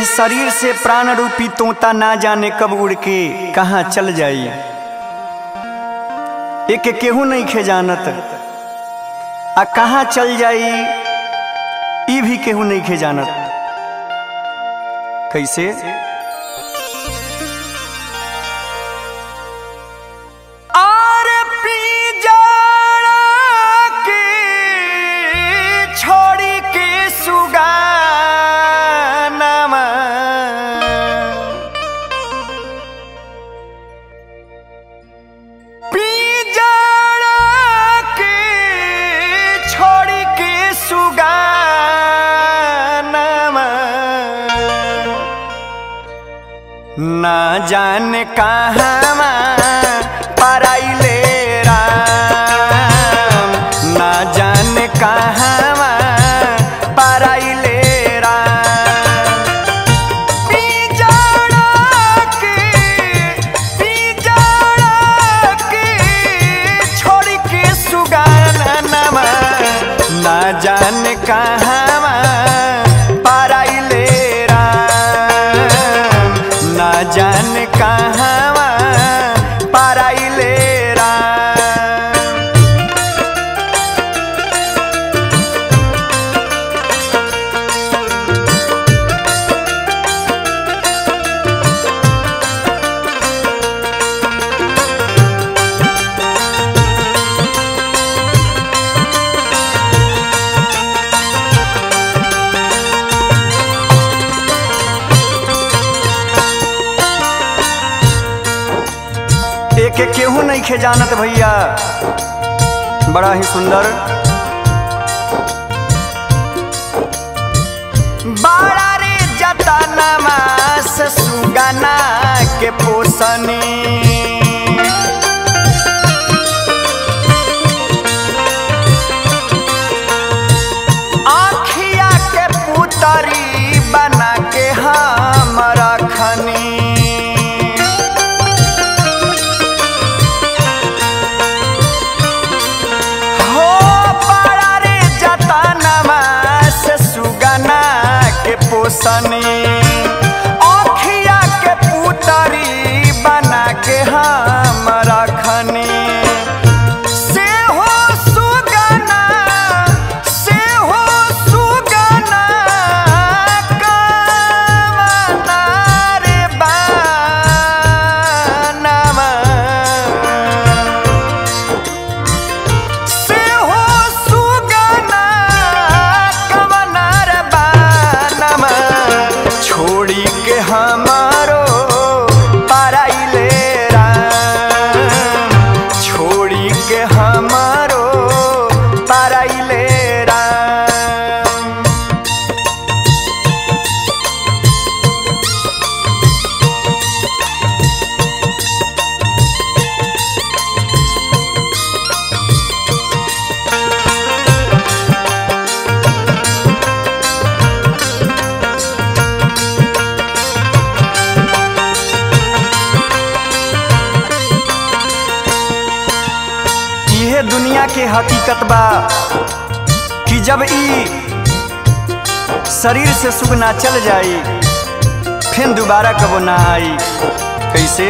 इस शरीर से प्राण रूपी तोता ना जाने कब उड़ के कहाँ चल जाई। एक केहू नहीं खे जानत आ कहाँ चल जाई ई भी केहू नहीं खे जानत। कैसे? ना जाने कहाँ पराइले राम, ना जाने कहाँ पराइले राम। पिंजड़ा के छोड़ के सुगानवा, ना जाने कहाँ पराइले राम, ना जाने कहाँ पराइले राम। एक केहू नहीं खे जानत भैया, बड़ा ही सुंदर। बाड़ा रे जतनमा से सुगना के पोसनी, आँखिया के पुतरी बना के हम रखनी। पोसनी आँखिया के पुतरी बना के हम रखनी। से हो सुगना कामना रे बनवा, से हो सुगना कामना रे बनवा, छोड़ी के हमारो पराइले राम, छोड़ी के हमारो पराइले राम। दुनिया के हकीकत बा कि जब ई शरीर से सुख ना चल जाई फिर दोबारा कबो ना आई। कैसे?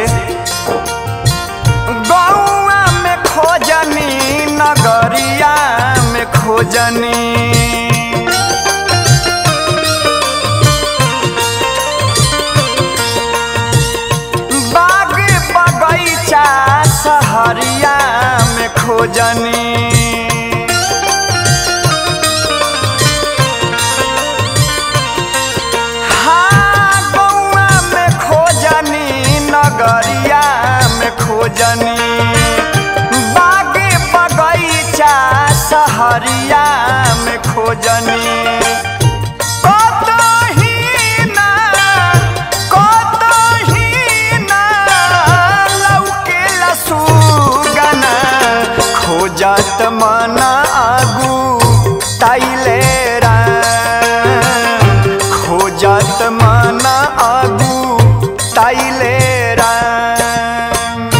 गौआ में खोजनी, नगरिया में खोजनी, बाग बगीचा सहरिया में खोजनी। हाँ, गौआ में खोजनी, नगरिया में खोजनी, बाग बगीचा सहरिया में खोजनी। जात मना आगू ताइले राम, खोजत मना आगू ताइले राम।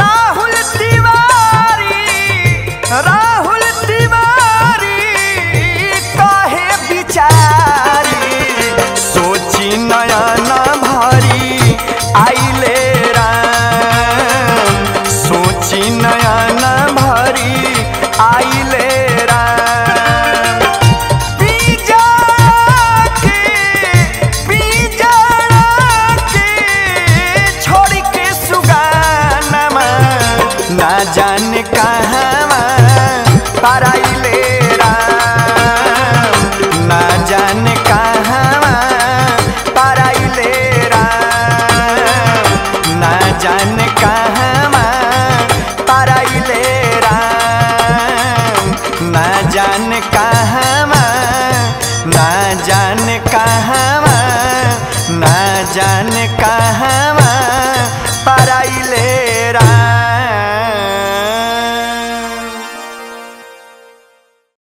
राहुल तिवारी राहुल तिवारी काहे बिचारी सोची नयन भरी आइले राम सोची नयन भरी आइले राम छोड़ के सुगानमा ना जाने कहवा पराइले राम ना जाने कहवा पराइले राम ना जाने कहवा पराइले राम ना जाने कहवा ना जाने कहवा ना जाने